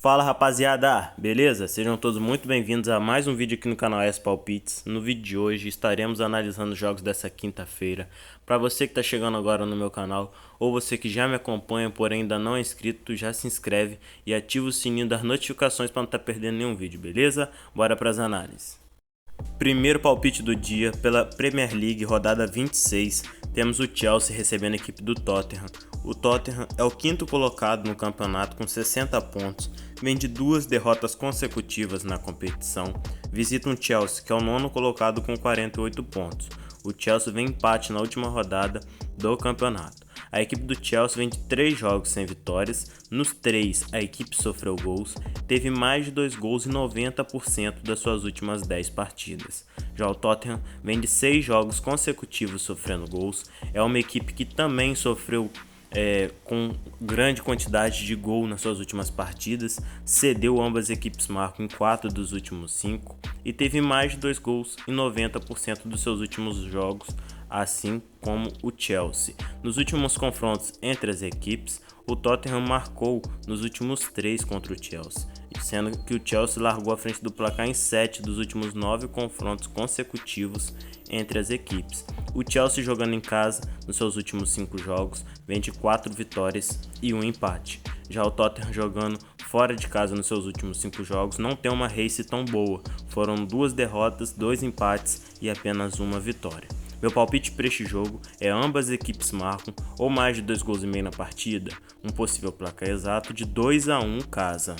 Fala rapaziada, beleza? Sejam todos muito bem-vindos a mais um vídeo aqui no canal ES Palpites. No vídeo de hoje estaremos analisando os jogos dessa quinta-feira. Para você que está chegando agora no meu canal ou você que já me acompanha, porém ainda não é inscrito, já se inscreve e ativa o sininho das notificações para não estar perdendo nenhum vídeo, beleza? Bora para as análises. Primeiro palpite do dia pela Premier League, rodada 26, temos o Chelsea recebendo a equipe do Tottenham. O Tottenham é o quinto colocado no campeonato com 60 pontos, vem de duas derrotas consecutivas na competição, visita um Chelsea que é o nono colocado com 48 pontos. O Chelsea vem empate na última rodada do campeonato. A equipe do Chelsea vem de 3 jogos sem vitórias, nos 3 a equipe sofreu gols, teve mais de 2 gols em 90% das suas últimas 10 partidas. Já o Tottenham vem de 6 jogos consecutivos sofrendo gols, é uma equipe que também sofreu com grande quantidade de gol nas suas últimas partidas, cedeu, ambas as equipes marcam em 4 dos últimos 5 e teve mais de 2 gols em 90% dos seus últimos jogos, assim como o Chelsea. Nos últimos confrontos entre as equipes, o Tottenham marcou nos últimos 3 contra o Chelsea, sendo que o Chelsea largou à frente do placar em 7 dos últimos 9 confrontos consecutivos entre as equipes. O Chelsea, jogando em casa nos seus últimos 5 jogos, vem de 4 vitórias e 1 empate. Já o Tottenham, jogando fora de casa nos seus últimos 5 jogos, não tem uma race tão boa. Foram 2 derrotas, 2 empates e apenas 1 vitória. Meu palpite para este jogo é ambas as equipes marcam ou mais de 2 gols e meio na partida, um possível placar exato de 2-1 casa.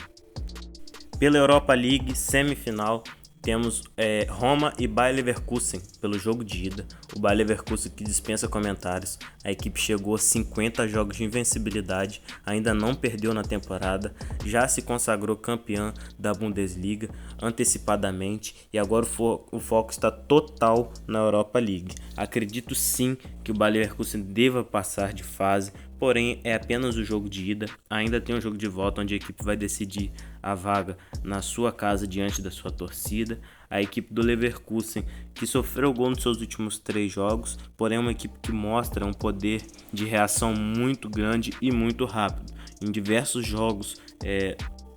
Pela Europa League, semifinal, temos Roma e Bayer Leverkusen pelo jogo de ida. O Bayer Leverkusen, que dispensa comentários, a equipe chegou a 50 jogos de invencibilidade, ainda não perdeu na temporada, já se consagrou campeã da Bundesliga antecipadamente e agora o foco está total na Europa League. Acredito sim que o Bayer Leverkusen deva passar de fase, porém é apenas o jogo de ida, ainda tem um jogo de volta onde a equipe vai decidir a vaga na sua casa diante da sua torcida. A equipe do Leverkusen, que sofreu gol nos seus últimos 3 jogos, porém é uma equipe que mostra um poder de reação muito grande e muito rápido. Em diversos jogos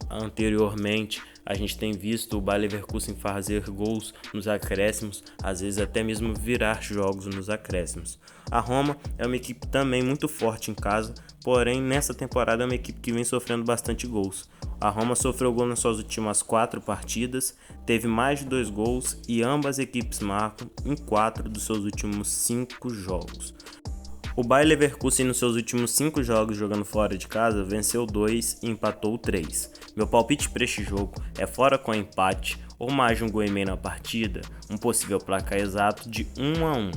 anteriormente, a gente tem visto o Bayer Leverkusen fazer gols nos acréscimos, às vezes até mesmo virar jogos nos acréscimos. A Roma é uma equipe também muito forte em casa, porém nessa temporada é uma equipe que vem sofrendo bastante gols. A Roma sofreu gol nas suas últimas 4 partidas, teve mais de 2 gols e ambas as equipes marcam em 4 dos seus últimos 5 jogos. O Bayer Leverkusen, nos seus últimos 5 jogos jogando fora de casa, venceu 2 e empatou 3. Meu palpite para este jogo é fora com empate ou mais de 1 gol e meio na partida, um possível placar exato de 1-1.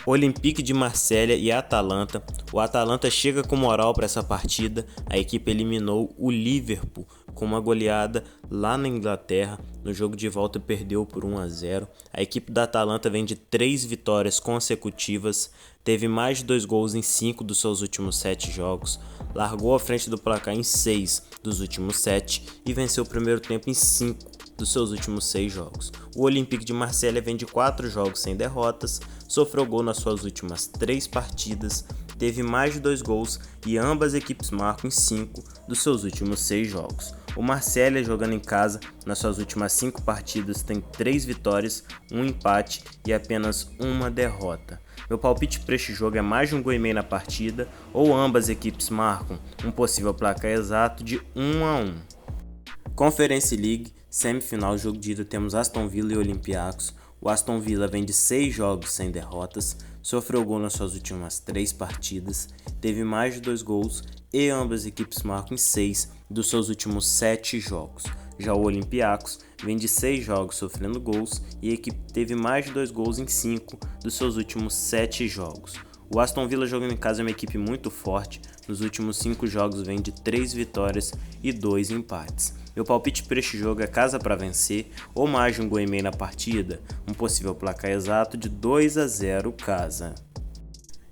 Olympique de Marselha e Atalanta. O Atalanta chega com moral para essa partida. A equipe eliminou o Liverpool com uma goleada lá na Inglaterra. No jogo de volta perdeu por 1-0. A equipe da Atalanta vem de 3 vitórias consecutivas, teve mais de 2 gols em 5 dos seus últimos 7 jogos, largou à frente do placar em 6 dos últimos 7 e venceu o primeiro tempo em 5 dos seus últimos 6 jogos. O Olympique de Marselha vem de 4 jogos sem derrotas, sofreu gol nas suas últimas 3 partidas, teve mais de 2 gols e ambas as equipes marcam em 5 dos seus últimos 6 jogos. O Marselha, jogando em casa, nas suas últimas 5 partidas tem 3 vitórias, 1 empate e apenas 1 derrota. Meu palpite para este jogo é mais de 1 gol e meio na partida ou ambas as equipes marcam, um possível placar exato de 1-1. Conference League, semifinal, jogo de ida, temos Aston Villa e Olympiacos. O Aston Villa vem de 6 jogos sem derrotas, sofreu gol nas suas últimas 3 partidas, teve mais de 2 gols e ambas as equipes marcam em 6 dos seus últimos 7 jogos. Já o Olympiacos vem de 6 jogos sofrendo gols e a equipe teve mais de 2 gols em 5 dos seus últimos 7 jogos. O Aston Villa, jogando em casa, é uma equipe muito forte. Nos últimos 5 jogos vem de 3 vitórias e 2 empates. Meu palpite para este jogo é casa para vencer ou mais de 1 gol e meio na partida, um possível placar exato de 2-0 casa.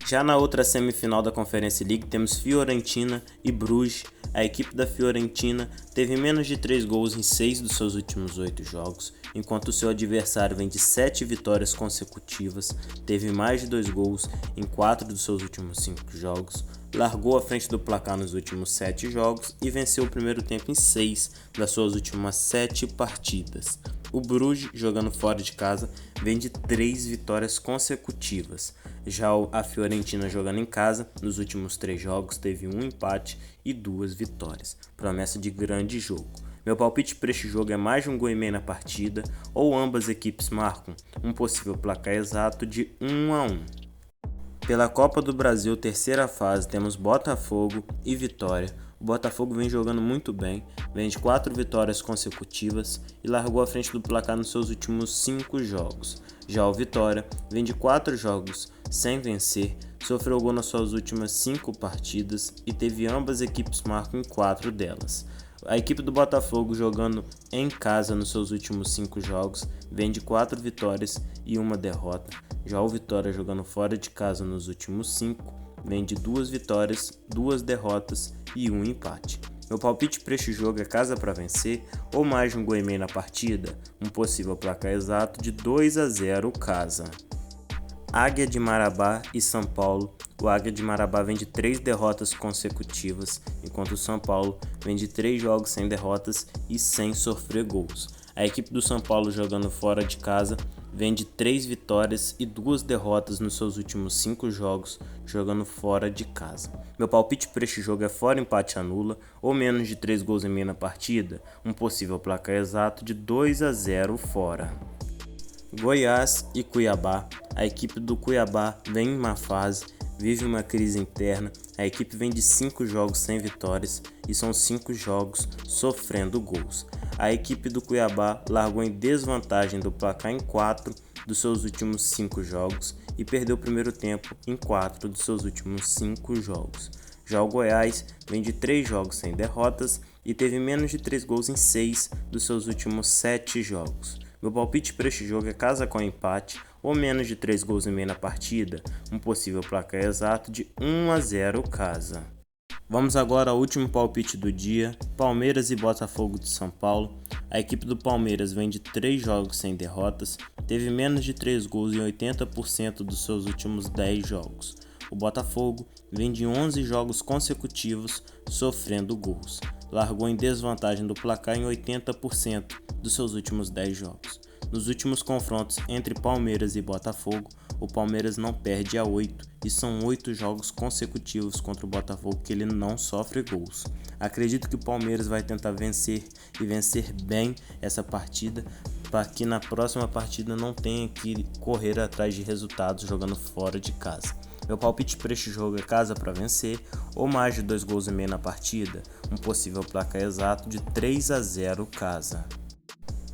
Já na outra semifinal da Conference League temos Fiorentina e Bruges. A equipe da Fiorentina teve menos de 3 gols em 6 dos seus últimos 8 jogos, enquanto o seu adversário vem de 7 vitórias consecutivas, teve mais de 2 gols em 4 dos seus últimos 5 jogos, largou à frente do placar nos últimos 7 jogos e venceu o primeiro tempo em 6 das suas últimas 7 partidas. O Bruges, jogando fora de casa, vem de 3 vitórias consecutivas. Já a Fiorentina, jogando em casa, nos últimos 3 jogos teve um empate e 2 vitórias. Promessa de grande jogo. Meu palpite para este jogo é mais de 1,5 gols na partida, ou ambas equipes marcam, um possível placar exato de 1-1. Pela Copa do Brasil, terceira fase, temos Botafogo e Vitória. O Botafogo vem jogando muito bem, vem de 4 vitórias consecutivas e largou à frente do placar nos seus últimos 5 jogos. Já o Vitória vem de 4 jogos sem vencer, sofreu gol nas suas últimas 5 partidas e teve ambas equipes marcam em 4 delas. A equipe do Botafogo, jogando em casa nos seus últimos 5 jogos, vem de 4 vitórias e 1 derrota. Já o Vitória, jogando fora de casa nos últimos 5, vem de 2 vitórias, 2 derrotas e 1 empate. Meu palpite para este jogo é casa para vencer ou mais de 1,5 gols na partida, um possível placar exato de 2-0 casa. Águia de Marabá e São Paulo. O Águia de Marabá vem de 3 derrotas consecutivas, enquanto o São Paulo vem de 3 jogos sem derrotas e sem sofrer gols. A equipe do São Paulo, jogando fora de casa, vem de 3 vitórias e 2 derrotas nos seus últimos 5 jogos, jogando fora de casa. Meu palpite para este jogo é fora, empate anula ou menos de 3,5 gols na partida, um possível placar exato de 2-0 fora. Goiás e Cuiabá. A equipe do Cuiabá vem em má fase, vive uma crise interna. A equipe vem de 5 jogos sem vitórias e são 5 jogos sofrendo gols. A equipe do Cuiabá largou em desvantagem do placar em 4 dos seus últimos 5 jogos e perdeu o primeiro tempo em 4 dos seus últimos 5 jogos. Já o Goiás vem de 3 jogos sem derrotas e teve menos de 3 gols em 6 dos seus últimos 7 jogos. Meu palpite para este jogo é casa com empate ou menos de 3,5 gols na partida, um possível placar exato de 1-0 casa. Vamos agora ao último palpite do dia, Palmeiras e Botafogo de São Paulo. A equipe do Palmeiras vem de 3 jogos sem derrotas, teve menos de 3 gols em 80% dos seus últimos 10 jogos. O Botafogo vem de 11 jogos consecutivos sofrendo gols, largou em desvantagem do placar em 80% dos seus últimos 10 jogos. Nos últimos confrontos entre Palmeiras e Botafogo, o Palmeiras não perde a 8 e são 8 jogos consecutivos contra o Botafogo que ele não sofre gols. Acredito que o Palmeiras vai tentar vencer e vencer bem essa partida, para que na próxima partida não tenha que correr atrás de resultados jogando fora de casa. Meu palpite para este jogo é casa para vencer ou mais de 2,5 gols na partida, um possível placar exato de 3-0 casa.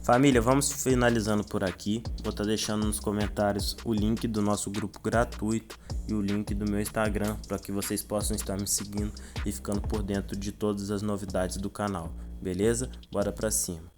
Família, vamos finalizando por aqui. Vou estar deixando nos comentários o link do nosso grupo gratuito e o link do meu Instagram para que vocês possam estar me seguindo e ficando por dentro de todas as novidades do canal. Beleza? Bora pra cima.